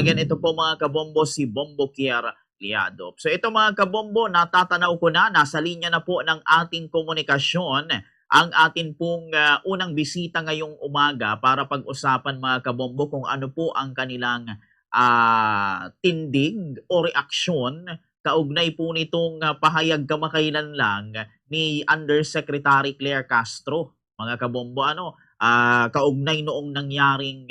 again, ito po mga kabombo, si Bombo Kier Liado. So ito mga kabombo, natatanaw ko na, nasa linya na po ng ating komunikasyon ang atin pong unang bisita ngayong umaga para pag-usapan mga kabombo kung ano po ang kanilang tindig o reaksyon kaugnay po nitong pahayag kamakailan lang ni Undersecretary Claire Castro. Mga kabombo, kaugnay noong nangyaring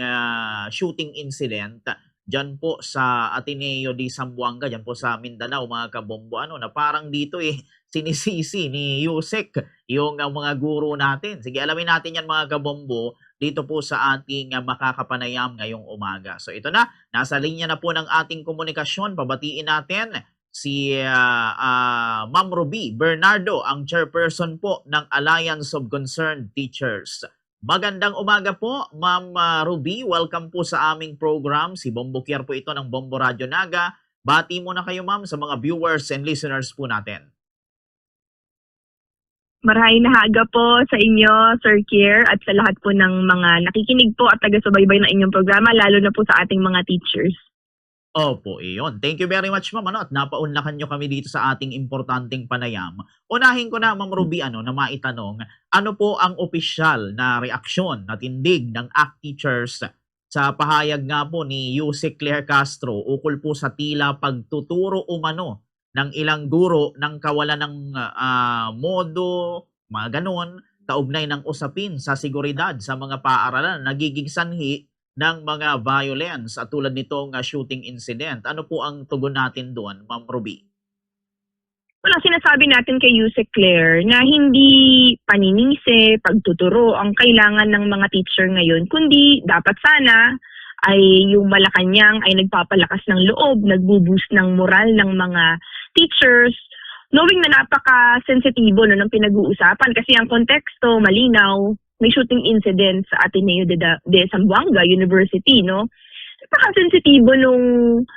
shooting incident dyan po sa Ateneo de Zamboanga, dyan po sa Mindanao, mga kabombo, na parang dito sinisisi ni Yusek yung mga guro natin. Sige, alamin natin yan mga kabombo dito po sa ating makakapanayam ngayong umaga. So ito na, nasa linya na po ng ating komunikasyon. Pabatiin natin si Ma'am Ruby Bernardo, ang chairperson po ng Alliance of Concerned Teachers. Magandang umaga po, Ma'am Ruby. Welcome po sa aming program. Si Bombo Kier po ito ng Bombo Radio Naga. Bati muna kayo, ma'am, sa mga viewers and listeners po natin. Maraming nahaga po sa inyo, Sir Kier, at sa lahat po ng mga nakikinig po at taga-subaybay ng inyong programa, lalo na po sa ating mga teachers. Opo, iyon. Thank you very much, ma'am. At napaunlakan nyo kami dito sa ating importanteng panayam. Unahin ko na, Ma'am Ruby, na maitanong, ano po ang opisyal na reaksyon na tindig ng ACT Teachers sa pahayag nga po ni Yusek Claire Castro ukol po sa tila pagtuturo umano ng ilang guro ng kawalan ng modo, mga ganon, kaugnay ng usapin sa seguridad sa mga paaralan, nagiging sanhi ng mga violence at tulad nitong shooting incident. Ano po ang tugon natin doon, Ma'am Ruby? Wala, sinasabi natin kay Yusek Claire na hindi paninisi, pagtuturo ang kailangan ng mga teacher ngayon, kundi dapat sana ay yung Malacanang ay nagpapalakas ng loob, nagbo-boost ng moral ng mga teachers, knowing na napaka-sensitibo ng pinag-uusapan kasi ang konteksto malinaw, may shooting incident sa Ateneo de Zamboanga University, no? Napaka-sensitibo nung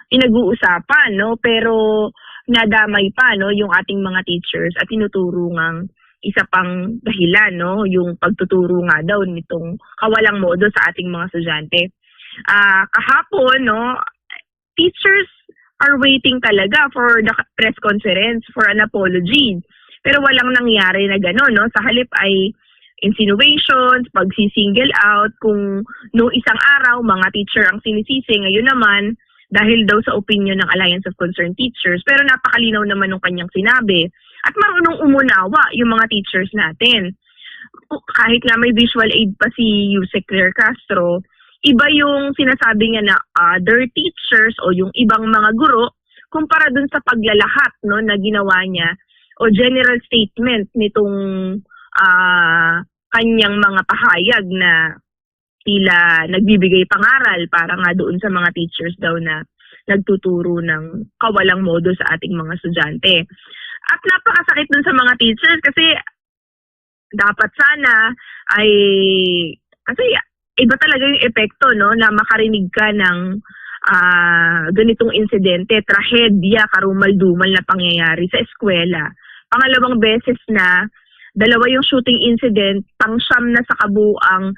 pinag-uusapan, no? Pero nadamay pa, no, yung ating mga teachers at tinuturo ngang isa pang dahilan, no, yung pagtuturo nga daw nitong kawalang modo sa ating mga estudyante. Kahapon, no, teachers are waiting talaga for the press conference for an apology. Pero walang nangyari na gano'n, no? Sa halip ay insinuations, pagsisingle out, kung no isang araw mga teacher ang sinisisi, ngayon naman dahil daw sa opinion ng Alliance of Concerned Teachers, pero napakalinaw naman ng kanyang sinabi at marunong umunawa yung mga teachers natin. Kahit nga may visual aid pa si Yusek Claire Castro, iba yung sinasabi niya na other teachers o yung ibang mga guro kumpara dun sa paglalahat, no, na ginawa niya o general statement nitong kanyang mga pahayag na tila nagbibigay pangaral para nga doon sa mga teachers daw na nagtuturo ng kawalang modo sa ating mga estudyante. At napakasakit dun sa mga teachers kasi dapat sana ay, kasi iba talaga yung epekto, no, na makarinig ka ng ganitong insidente, trahedya, karumal-dumal na pangyayari sa eskwela. Pangalawang beses na, dalawa yung shooting incident, pang-siyam na sa kabuuang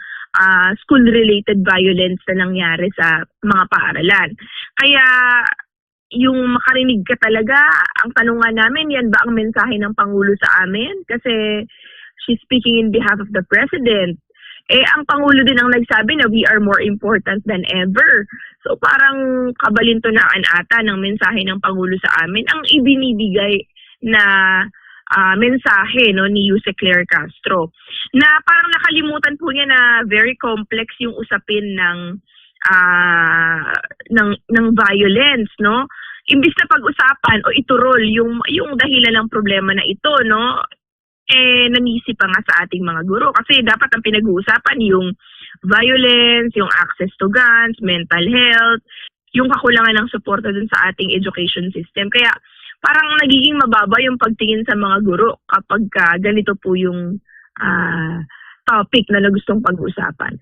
school-related violence na nangyari sa mga paaralan. Kaya yung makarinig ka talaga, ang tanungan namin, yan ba ang mensahe ng Pangulo sa amin? Kasi she's speaking in behalf of the President. Ang Pangulo din ang nagsabi na we are more important than ever. So parang kabalintunaan ata ng mensahe ng Pangulo sa amin ang ibinibigay na mensahe, no, ni Yusek Claire Castro, na parang nakalimutan po niya na very complex yung usapin ng violence, no. Imbis na pag-usapan o iturol yung dahilan ng problema na ito, no, nanisi pa nga sa ating mga guro kasi dapat ang pinag-uusapan yung violence, yung access to guns, mental health, yung kakulangan ng suporta dun sa ating education system. Kaya parang nagiging mababa yung pagtingin sa mga guro kapag ganito po yung topic na gustong pag-usapan.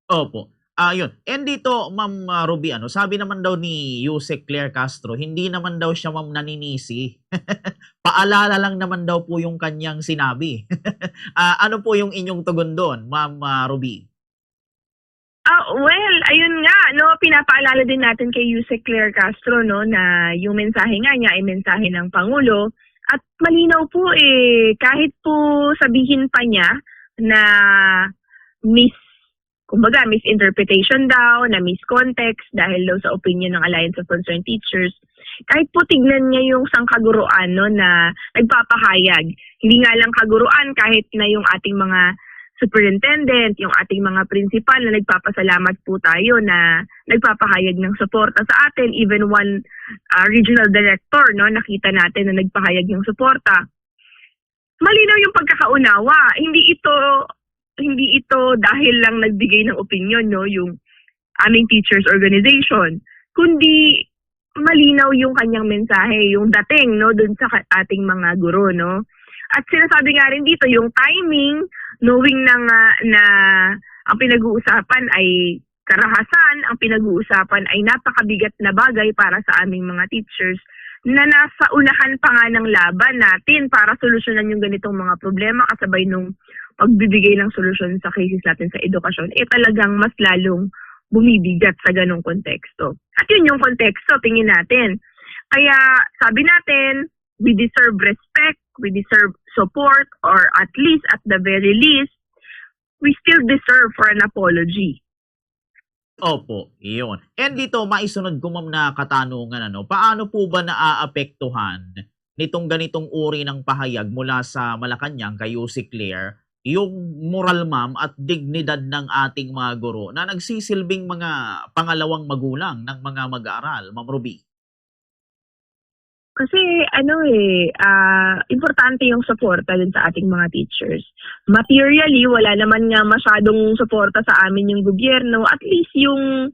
Opo. Yun. And dito, Ma'am Ruby, sabi naman daw ni Yusek Claire Castro, hindi naman daw siya, ma'am, naninisi. Paalala lang naman daw po yung kanyang sinabi. Ano po yung inyong tugon doon, Ma'am Ruby? Well, ayun nga, no, pinapaalala din natin kay Yusek Claire Castro, no, na yung mensahe nga niya ay mensahe ng Pangulo. At malinaw po kahit po sabihin pa niya na misinterpretation daw, na miscontext dahil daw sa opinion ng Alliance of Concerned Teachers, kahit po tignan niya yung sangkaguruan, no, na nagpapahayag. Hindi nga lang kaguruan, kahit na yung ating mga superintendent, yung ating mga principal na nagpapasalamat po tayo na nagpapahayag ng suporta sa atin. Even one regional director, no, nakita natin na nagpahayag ng suporta. Malinaw yung pagkakaunawa. Hindi ito dahil lang nagbigay ng opinion, no, yung aming teachers organization, kundi malinaw yung kanyang mensahe, yung dating, no, dun sa ating mga guro, no. At sinasabi nga rin dito yung timing, knowing na ang pinag-uusapan ay karahasan, ang pinag-uusapan ay napakabigat na bagay para sa aming mga teachers na nasa unahan pa nga ng laban natin para solusyonan yung ganitong mga problema kasabay nung pagbibigay ng solusyon sa cases natin sa edukasyon, talagang mas lalong bumibigat sa ganong konteksto. At yun yung konteksto, tingin natin. Kaya sabi natin, we deserve respect, we deserve support, or at least, at the very least, we still deserve for an apology. Opo, iyon. And dito, maisunod ko ma'am na katanungan, paano po ba naaapektuhan nitong ganitong uri ng pahayag mula sa Malacanang kay Yusek Claire yung moral ma'am at dignidad ng ating mga guro na nagsisilbing mga pangalawang magulang ng mga mag-aaral, Ma'am Ruby? Kasi importante yung suporta din sa ating mga teachers. Materially, wala naman nga masyadong suporta sa amin yung gobyerno. At least yung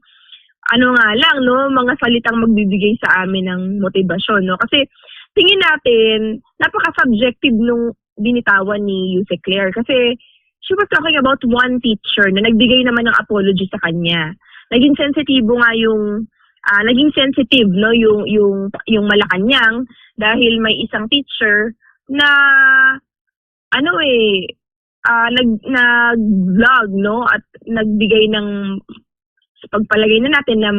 mga salitang magbibigay sa amin ng motibasyon, no? Kasi tingin natin, napaka-subjective nung binitawan ni Yusek Claire. Kasi she was talking about one teacher na nagbigay naman ng apology sa kanya. Naging sensitibo nga naging sensitive, no, yung Malacanang dahil may isang teacher na nag-vlog, no, at nagbigay ng pagpalagay na natin ng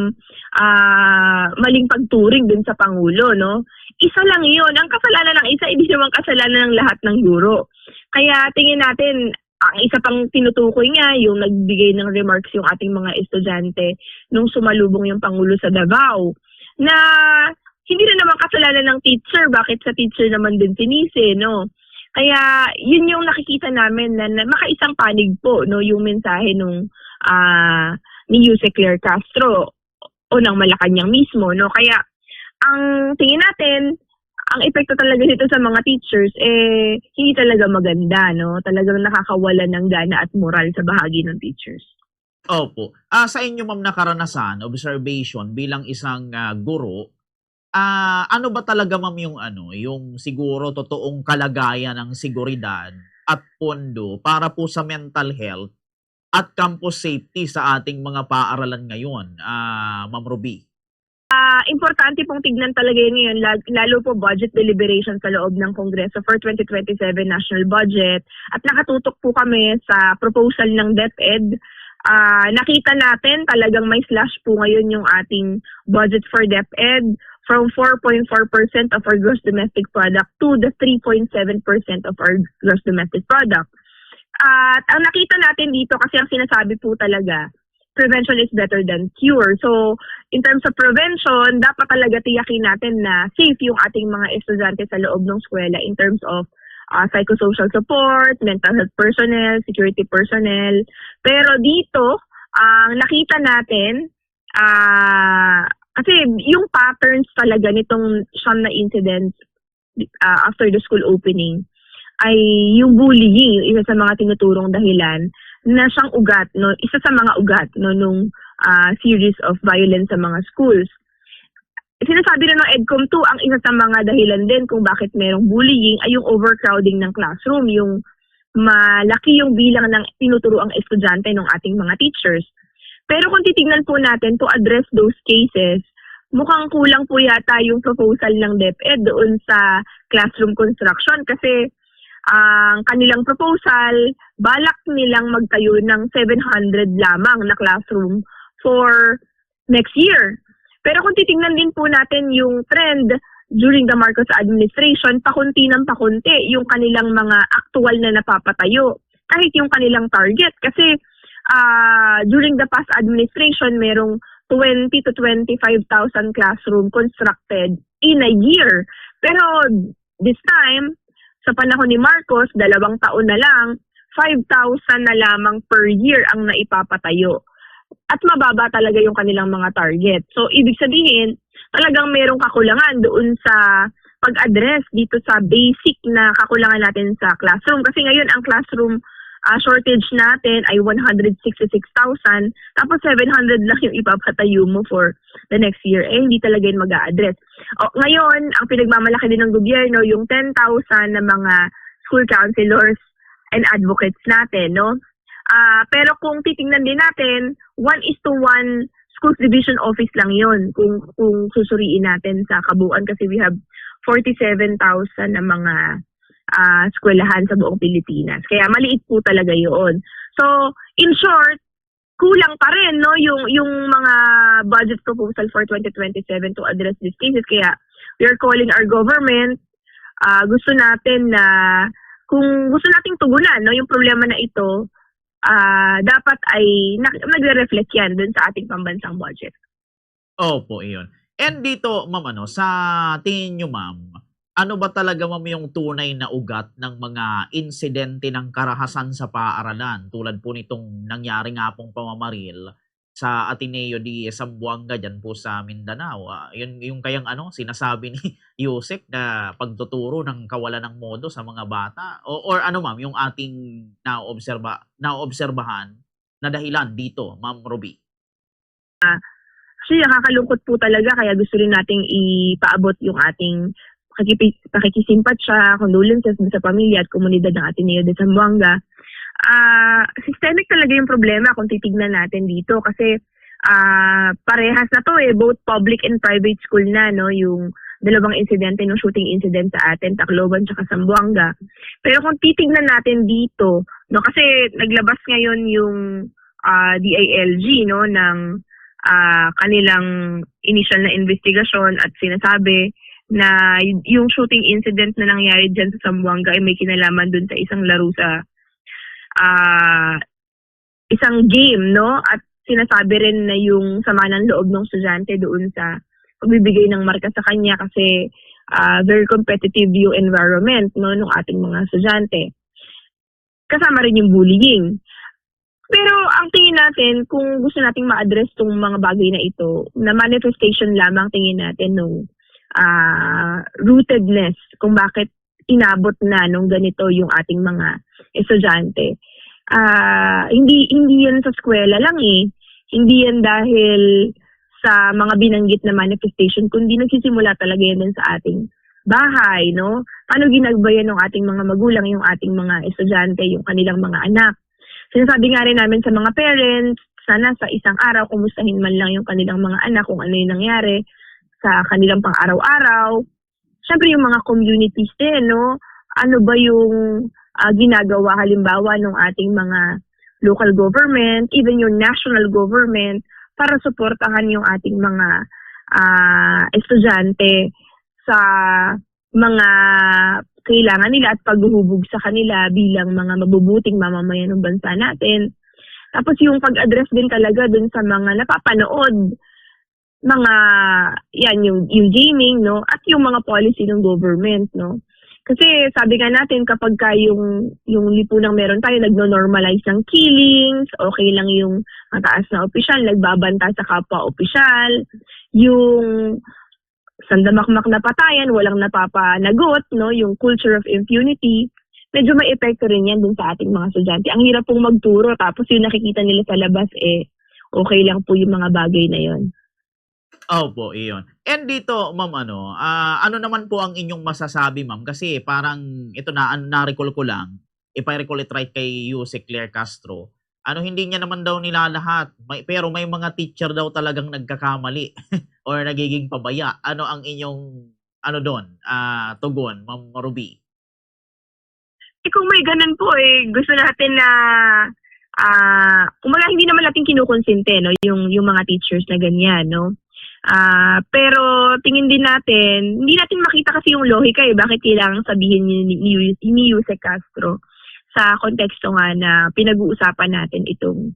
maling pagturing dun sa Pangulo, no. Isa lang yun. Ang kasalanan ng isa, hindi naman kasalanan ng lahat ng guro. Kaya tingin natin, ang isa pang tinutukoy nga, yung nagbigay ng remarks yung ating mga estudyante nung sumalubong yung Pangulo sa Davao, na hindi na naman kasalanan ng teacher, bakit sa teacher naman din sinisi, no? Kaya yun yung nakikita namin na makaisang panig po, no, yung mensahe nung ni Yusek Claire Castro o ng Malacanang mismo, no? Kaya ang tingin natin, ang epekto talaga nito sa mga teachers, hindi talaga maganda, no? Talagang nakakawala ng gana at moral sa bahagi ng teachers. Opo. Sa inyo ma'am na karanasan, observation bilang isang guro, ano ba talaga ma'am yung siguro totoong kalagayan ng seguridad at pondo para po sa mental health at campus safety sa ating mga paaralan ngayon, Ma'am Ruby? Importante pong tignan talaga yun ngayon, lalo po budget deliberation sa loob ng Kongreso for 2027 national budget. At nakatutok po kami sa proposal ng DepEd. Nakita natin talagang may slash po ngayon yung ating budget for DepEd from 4.4% of our gross domestic product to the 3.7% of our gross domestic product. At ang nakita natin dito, kasi ang sinasabi po talaga, prevention is better than cure. So, in terms of prevention, dapat talaga tiyakin natin na safe yung ating mga estudyante sa loob ng eskwela in terms of psychosocial support, mental health personnel, security personnel. Pero dito, ang nakita natin, kasi yung patterns talaga nitong siyam na incidents after the school opening, ay yung bullying, yung isa sa mga tinuturong dahilan na siyang ugat, no, isa sa mga ugat, no, nung series of violence sa mga schools. Sinasabi rin ng EDCOM 2, ang isa sa mga dahilan din kung bakit merong bullying ay yung overcrowding ng classroom, yung malaki yung bilang ng tinuturuang estudyante ng ating mga teachers. Pero kung titingnan po natin to address those cases, mukhang kulang po yata yung proposal ng DepEd doon sa classroom construction kasi ang kanilang proposal, balak nilang magtayo ng 700 lamang na classroom for next year. Pero kung titingnan din po natin yung trend during the Marcos administration, pakunti ng pakunti yung kanilang mga actual na napapatayo. Kahit yung kanilang target. Kasi during the past administration, merong 20 to 25,000 classroom constructed in a year. Pero this time, sa panahon ni Marcos, 2 taon na lang, 5,000 na lamang per year ang naipapatayo. At mababa talaga yung kanilang mga target. So, ibig sabihin, talagang merong kakulangan doon sa pag-address dito sa basic na kakulangan natin sa classroom. Kasi ngayon, ang classroom shortage natin ay 166,000, tapos 700 lang yung ipapatayo mo for the next year. Hindi talaga yun mag-a-address. Ngayon, ang pinagmamalaki din ng gobyerno, yung 10,000 na mga school counselors and advocates natin, no? Pero kung titingnan din natin, 1:1 schools division office lang yon kung susuriin natin sa kabuuan kasi we have 47,000 na mga eskwelahan sa buong Pilipinas. Kaya maliit po talaga yun. So, in short, kulang pa rin no yung mga budget proposal for 2027 to address these cases. Kaya we are calling our government, gusto natin na kung gusto nating tugunan no yung problema na ito, dapat ay nagre-reflect yan dun sa ating pambansang budget. Opo, iyon. And dito, ma'am, sa tingin nyo, ma'am, ano ba talaga, ma'am, yung tunay na ugat ng mga insidente ng karahasan sa paaralan tulad po nitong nangyari nga pong pamamaril sa Ateneo de Zamboanga dyan po sa Mindanao? Yung kayang sinasabi ni Yusek na pagtuturo ng kawalan ng modo sa mga bata? Or ano, ma'am, yung ating naobserbahan na dahilan dito, Ma'am Ruby? Kasi nakakalungkot po talaga kaya gusto rin nating ipaabot yung ating pakikisimpatya, condolences sa pamilya at komunidad ng Ateneo de Zamboanga. Systemic talaga yung problema kung titignan natin dito kasi parehas na to both public and private school na no yung dalawang insidente ng shooting incident sa atin, Tacloban at Zamboanga. Pero kung titignan natin dito no kasi naglabas ngayon yung DILG no ng kanilang initial na investigasyon at sinasabi na yung shooting incident na nangyari dyan sa Zamboanga ay may kinalaman dun sa isang laro sa isang game, no? At sinasabi rin na yung sama ng loob ng estudyante doon sa pagbibigay ng marka sa kanya kasi very competitive yung environment, no, ng ating mga estudyante. Kasama rin yung bullying. Pero ang tingin natin, kung gusto nating ma-address tong mga bagay na ito, na manifestation lamang tingin natin nung rootedness kung bakit inabot na nung ganito yung ating mga estudyante. Hindi yan sa eskwela lang Hindi yan dahil sa mga binanggit na manifestation, kundi nagsisimula talaga yan din sa ating bahay, no? Paano ginagabayan ng ating mga magulang, yung ating mga estudyante, yung kanilang mga anak. Sinasabi nga rin namin sa mga parents, sana sa isang araw, kumustahin man lang yung kanilang mga anak kung ano yung nangyari sa kanilang pang-araw-araw. Siyempre yung mga communities din, no? Ano ba yung ginagawa halimbawa ng ating mga local government, even yung national government, para suportahan yung ating mga estudyante sa mga kailangan nila at paghuhubog sa kanila bilang mga mabubuting mamamayan ng bansa natin. Tapos yung pag-address din talaga dun sa mga napapanood, mga yung gaming, no, at yung mga policy ng government, no. Kasi sabi nga natin kapag yung lipunang meron tayo nagno-normalize ng killings, okay lang yung mataas na opisyal nagbabanta sa kapwa opisyal, yung sandamakmak na patayan, walang napapanagot, no, yung culture of impunity, medyo may epekto rin yan dun sa ating mga estudyante. Ang hirap pong magturo tapos yung nakikita nila sa labas okay lang po yung mga bagay na yon. Opo, iyon. And dito, ma'am, ano naman po ang inyong masasabi, ma'am? Kasi parang ito na-recall ko lang, if I recall it right kay Yusek Claire Castro, hindi niya naman daw nilalahat. Pero may mga teacher daw talagang nagkakamali or nagiging pabaya. Ano ang inyong, doon, tugon, Ma'am Ruby? kung may ganun po gusto natin na kumbaga hindi naman natin kinukonsente no yung mga teachers na ganyan no. Pero tingin din natin, hindi natin makita kasi yung lohika bakit kailangang sabihin ni Yusek Castro sa konteksto nga na pinag-uusapan natin itong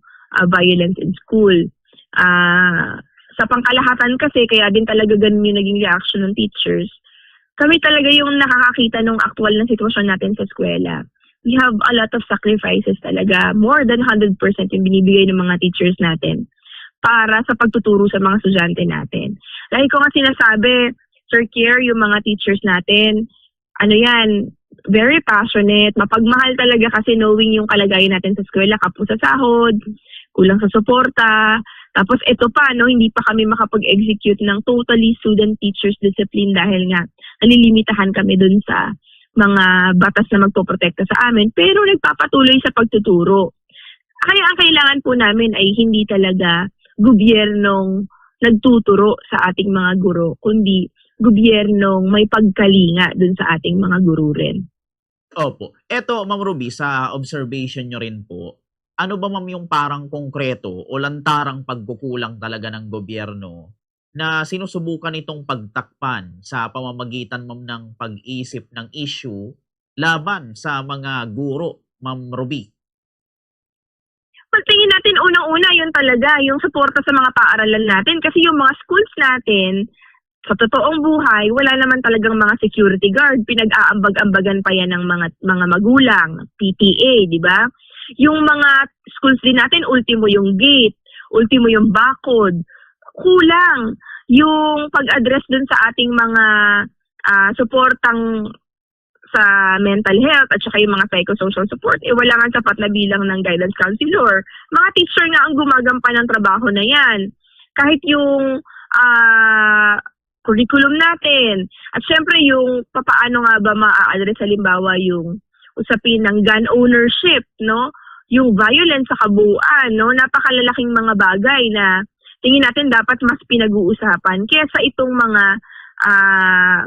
violence in school. Sa pangkalahatan kasi, kaya din talaga ganun yung naging reaction ng teachers. Kami talaga yung nakakakita ng aktual na sitwasyon natin sa eskwela. We have a lot of sacrifices talaga. More than 100% yung binibigay ng mga teachers natin para sa pagtuturo sa mga estudyante natin. Lagi ko nga sinasabi, Sir Kier, yung mga teachers natin, very passionate, mapagmahal talaga kasi knowing yung kalagayan natin sa eskwela, kapos sa sahod, kulang sa suporta, tapos ito pa, hindi pa kami makapag-execute ng totally student-teachers discipline dahil nga nalilimitahan kami dun sa mga batas na magpoprotekta sa amin, pero nagpapatuloy sa pagtuturo. Kaya ang kailangan po namin ay hindi talaga gobyernong nagtuturo sa ating mga guro, kundi gobyernong may pagkalinga dun sa ating mga guro rin. Opo. Eto, Ma'am Ruby, sa observation nyo rin po, ano ba ma'am yung parang konkreto o lantarang pagkukulang talaga ng gobyerno na sinusubukan itong pagtakpan sa pamamagitan ma'am ng pag-isip ng issue laban sa mga guro, Ma'am Ruby? Pagtingin natin unang-una yun talaga, yung suporta sa mga paaralan natin kasi yung mga schools natin, sa totoong buhay, wala naman talagang mga security guard. Pinag-aambag-ambagan pa yan ng mga magulang, PTA, di ba? Yung mga schools din natin, ultimo yung gate, ultimo yung bakod. Kulang yung pag-address dun sa ating mga suportang sa mental health at saka yung mga psychosocial support, wala nga sapat na bilang ng guidance counselor. Mga teacher nga ang gumagampan ng trabaho na yan. Kahit yung curriculum natin. At syempre yung papaano nga ba ma-address halimbawa yung usapin ng gun ownership, no? Yung violence sa kabuuan, no? Napakalalaking mga bagay na tingin natin dapat mas pinag-uusapan kaysa itong mga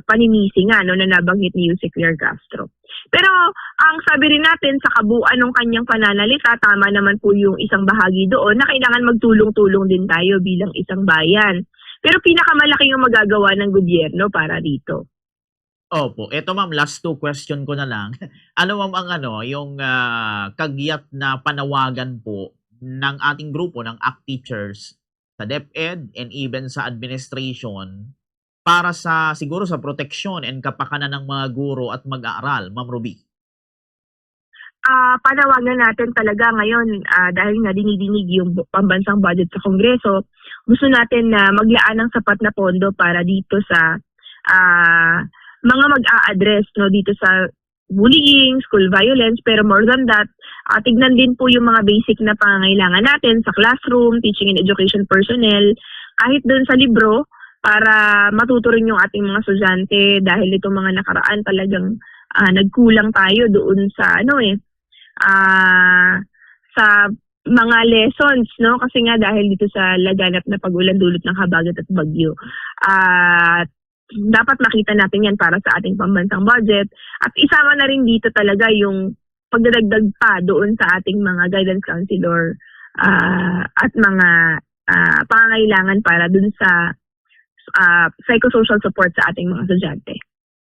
paninisi nga no, na nabanggit ni Yusek Claire Castro. Pero ang sabi rin natin sa kabuuan ng kanyang pananalita, tama naman po yung isang bahagi doon na kailangan magtulong-tulong din tayo bilang isang bayan. Pero pinakamalaki yung magagawa ng gobyerno para dito. Opo. Eto ma'am, last 2 question ko na lang. Ano ma'am ang yung kagyat na panawagan po ng ating grupo ng ACT Teachers sa DepEd and even sa administration para sa siguro sa proteksyon and kapakanan ng mga guro at mag-aaral, Ma'am Ruby? Panawagan natin talaga ngayon dahil nga dinidinig yung pambansang budget sa Kongreso, gusto natin na maglaan ng sapat na pondo para dito sa mga mag-a-address no, dito sa bullying, school violence, pero more than that, tignan din po yung mga basic na pangangailangan natin sa classroom, teaching and education personnel, kahit dun sa libro, para matuto rin yung ating mga estudyante dahil itong mga nakaraan talagang nagkulang tayo doon sa sa mga lessons no kasi nga dahil dito sa laganap na pag-ulan dulot ng habagat at bagyo. Dapat makita natin yan para sa ating pambansang budget at isama na rin dito talaga yung pagdadagdag pa doon sa ating mga guidance counselor at mga pangangailangan para dun sa psychosocial support sa ating mga estudyante.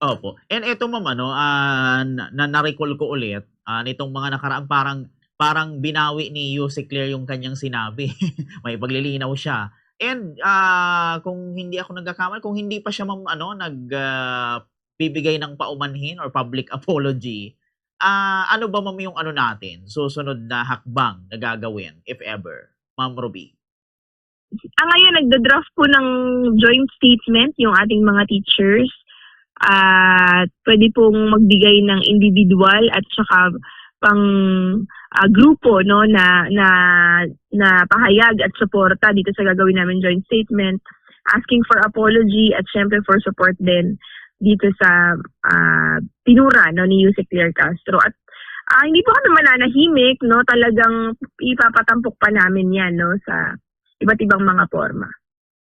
Opo. And eto ma'am na-recall ko ulit nitong mga nakaraan parang binawi ni Yusek Claire yung kanyang sinabi. May paglilinaw siya. And kung hindi ako nagkakamali, kung hindi pa siya ma'am bibigay ng paumanhin or public apology, ano ba ma'am yung natin susunod na hakbang na gagawin if ever, Ma'am Ruby? Ngayon, nagda-draft po ng joint statement yung ating mga teachers. Pwede pong magbigay ng individual at saka pang grupo no na pahayag at suporta dito sa gagawin namin joint statement, asking for apology at syempre for support din dito sa pinura no ni Yusek Claire Castro. At hindi po kami mananahimik no, talagang ipapatampok pa namin yan no sa iba't ibang mga forma.